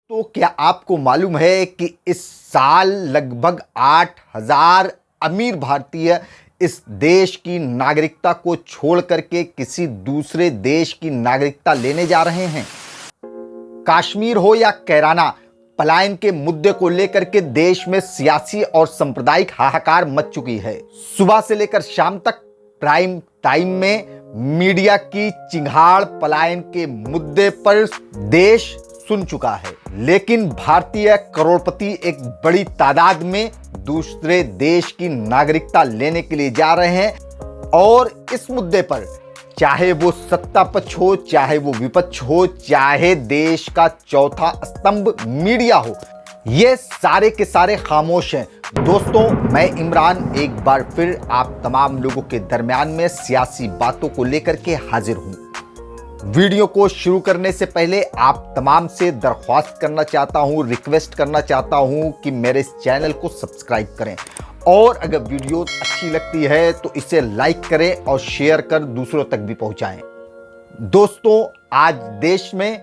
तो क्या आपको मालूम है कि इस साल लगभग 8,000 अमीर भारतीय इस देश की नागरिकता को छोड़ करके किसी दूसरे देश की नागरिकता लेने जा रहे हैं। कश्मीर हो या कैराना, पलायन के मुद्दे को लेकर के देश में सियासी और सांप्रदायिक हाहाकार मच चुकी है। सुबह से लेकर शाम तक प्राइम टाइम में मीडिया की चिंगाड़ पलायन के मुद्दे पर देश सुन चुका है, लेकिन भारतीय करोड़पति एक बड़ी तादाद में दूसरे देश की नागरिकता लेने के लिए जा रहे हैं। और इस मुद्दे पर चाहे वो सत्ता पक्ष हो, चाहे वो विपक्ष हो, चाहे देश का चौथा स्तंभ मीडिया हो, ये सारे के सारे खामोश हैं। दोस्तों, मैं इमरान एक बार फिर आप तमाम लोगों के दरमियान में सियासी बातों को लेकर के हाजिर हूं। वीडियो को शुरू करने से पहले आप तमाम से दरख्वास्त करना चाहता हूं, रिक्वेस्ट करना चाहता हूं कि मेरे इस चैनल को सब्सक्राइब करें और अगर वीडियो अच्छी लगती है तो इसे लाइक करें और शेयर कर दूसरों तक भी पहुंचाएं। दोस्तों, आज देश में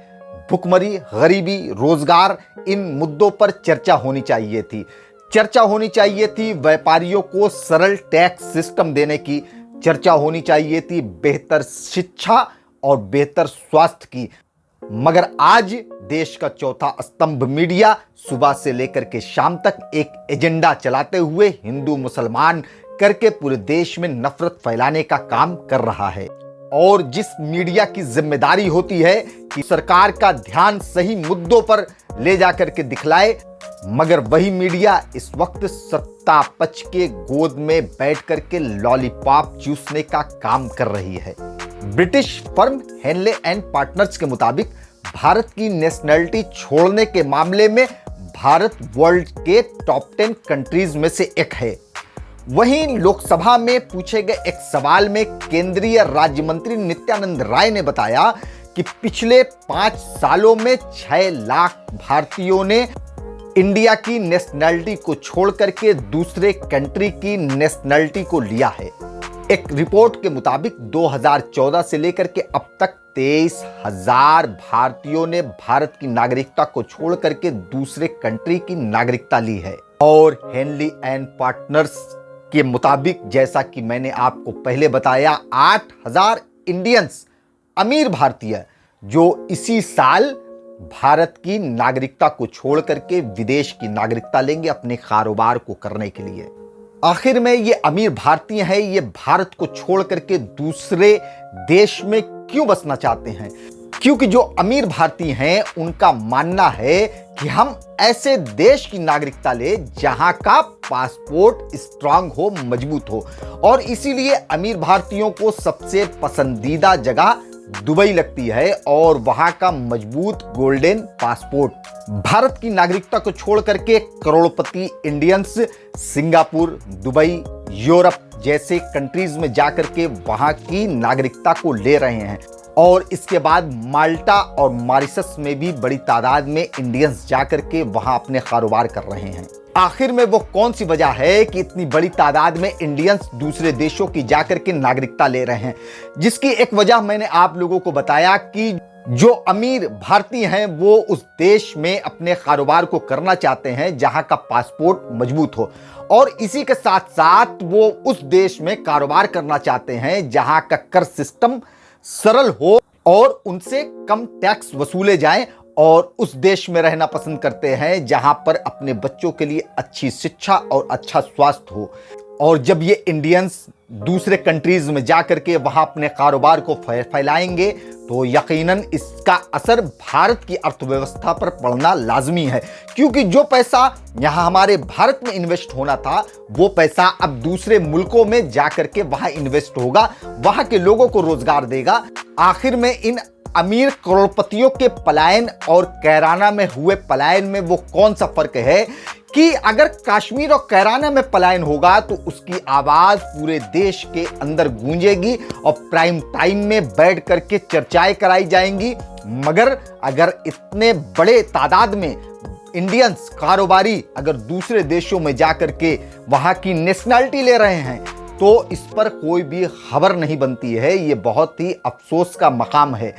भुखमरी, गरीबी, रोजगार, इन मुद्दों पर चर्चा होनी चाहिए थी। चर्चा होनी चाहिए थी व्यापारियों को सरल टैक्स सिस्टम देने की, चर्चा होनी चाहिए थी बेहतर शिक्षा और बेहतर स्वास्थ्य की। मगर आज देश का चौथा स्तंभ मीडिया सुबह से लेकर के शाम तक एक एजेंडा चलाते हुए हिंदू मुसलमान करके पूरे देश में नफरत फैलाने का काम कर रहा है। और जिस मीडिया की जिम्मेदारी होती है कि सरकार का ध्यान सही मुद्दों पर ले जाकर के दिखलाए, मगर वही मीडिया इस वक्त सत्ता पक्ष के गोद में बैठ करके लॉलीपॉप चूसने का काम कर रही है। British firm Henley and partners के मुताबिक भारत की नेशनलिटी छोड़ने के मामले में भारत वर्ल्ड के टॉप 10 कंट्रीज में से एक है। वहीं लोकसभा में पूछे गए एक सवाल में केंद्रीय राज्य मंत्री नित्यानंद राय ने बताया कि पिछले 5 सालों में 6 लाख भारतीयों ने इंडिया की नेशनलिटी को छोड़ करके दूसरे कंट्री की नेशनलिटी को लिया है। एक रिपोर्ट के मुताबिक 2014 से लेकर के अब तक 23,000 भारतीयों ने भारत की नागरिकता को छोड़ करके दूसरे कंट्री की नागरिकता ली है। और हेनली एंड पार्टनर्स के मुताबिक, जैसा कि मैंने आपको पहले बताया, 8,000 इंडियंस, अमीर भारतीय, जो इसी साल भारत की नागरिकता को छोड़ करके विदेश की नागरिकता लेंगे अपने कारोबार को करने के लिए। आखिर में ये अमीर भारतीय हैं, ये भारत को छोड़ करके दूसरे देश में क्यों बसना चाहते हैं? क्योंकि जो अमीर भारतीय हैं उनका मानना है कि हम ऐसे देश की नागरिकता ले जहां का पासपोर्ट स्ट्रांग हो, मजबूत हो। और इसीलिए अमीर भारतीयों को सबसे पसंदीदा जगह दुबई लगती है और वहां का मजबूत गोल्डन पासपोर्ट। भारत की नागरिकता को छोड़ करके करोड़पति इंडियंस सिंगापुर, दुबई, यूरोप जैसे कंट्रीज में जाकर के वहां की नागरिकता को ले रहे हैं। और इसके बाद माल्टा और मॉरिशस में भी बड़ी तादाद में इंडियंस जाकर के वहां अपने कारोबार कर रहे हैं। आखिर में वो कौन सी वजह है कि इतनी बड़ी तादाद में इंडियंस दूसरे देशों की जाकर के नागरिकता ले रहे हैं? जिसकी एक वजह मैंने आप लोगों को बताया कि जो अमीर भारतीय हैं वो उस देश में अपने कारोबार को करना चाहते हैं जहां का पासपोर्ट मजबूत हो, और इसी के साथ साथ वो उस देश में कारोबार करना चाहते हैं जहां का कर सिस्टम सरल हो और उनसे कम टैक्स वसूले जाएं, और उस देश में रहना पसंद करते हैं जहां पर अपने बच्चों के लिए अच्छी शिक्षा और अच्छा स्वास्थ्य हो। और जब ये इंडियंस दूसरे कंट्रीज में जाकर के वहां अपने कारोबार को फैलाएंगे तो यकीनन इसका असर भारत की अर्थव्यवस्था पर पड़ना लाजमी है। क्योंकि जो पैसा यहां हमारे भारत में इन्वेस्ट होना था वो पैसा अब दूसरे मुल्कों में जाकर के वहां इन्वेस्ट होगा, वहां के लोगों को रोजगार देगा। आखिर में इन अमीर करोड़पतियों के पलायन और कैराना में हुए पलायन में वो कौन सा फर्क है कि अगर कश्मीर और कैराना में पलायन होगा तो उसकी आवाज पूरे देश के अंदर गूंजेगी और प्राइम टाइम में बैठ करके चर्चाएं कराई जाएंगी। मगर अगर इतने बड़े तादाद में इंडियंस कारोबारी अगर दूसरे देशों में जाकर के वहां की नेशनलिटी ले रहे हैं तो इस पर कोई भी खबर नहीं बनती है। ये बहुत ही अफसोस का मकाम है।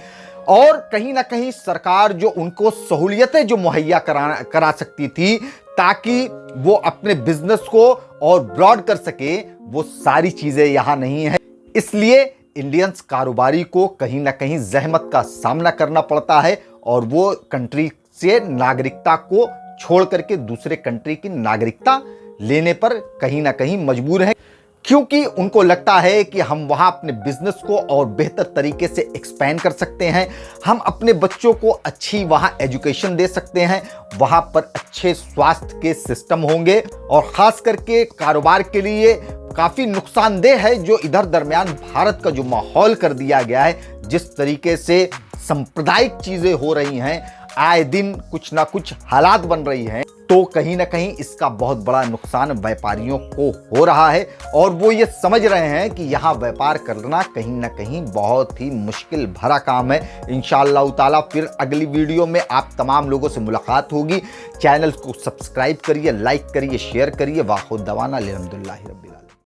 और कहीं ना कहीं सरकार जो उनको सहूलियतें जो मुहैया करा सकती थी ताकि वो अपने बिजनेस को और ब्रॉड कर सके, वो सारी चीजें यहां नहीं है। इसलिए इंडियंस कारोबारी को कहीं ना कहीं जहमत का सामना करना पड़ता है और वो कंट्री से नागरिकता को छोड़ करके दूसरे कंट्री की नागरिकता लेने पर कहीं ना कहीं मजबूर है, क्योंकि उनको लगता है कि हम वहां अपने बिजनेस को और बेहतर तरीके से एक्सपैंड कर सकते हैं, हम अपने बच्चों को अच्छी वहां एजुकेशन दे सकते हैं, वहां पर अच्छे स्वास्थ्य के सिस्टम होंगे और खास करके कारोबार के लिए काफी नुकसानदेह है जो इधर दरमियान भारत का जो माहौल कर दिया गया है, जिस तरीके से सांप्रदायिक चीजें हो रही हैं, आए दिन कुछ ना कुछ हालात बन रही हैं, तो कहीं ना कहीं इसका बहुत बड़ा नुकसान व्यापारियों को हो रहा है और वो ये समझ रहे हैं कि यहाँ व्यापार करना कहीं ना कहीं बहुत ही मुश्किल भरा काम है। इंशाअल्लाह ताला फिर अगली वीडियो में आप तमाम लोगों से मुलाकात होगी। चैनल को सब्सक्राइब करिए, लाइक करिए, शेयर करिए। वाखुद दवाना अल्हम्दुलिल्लाह।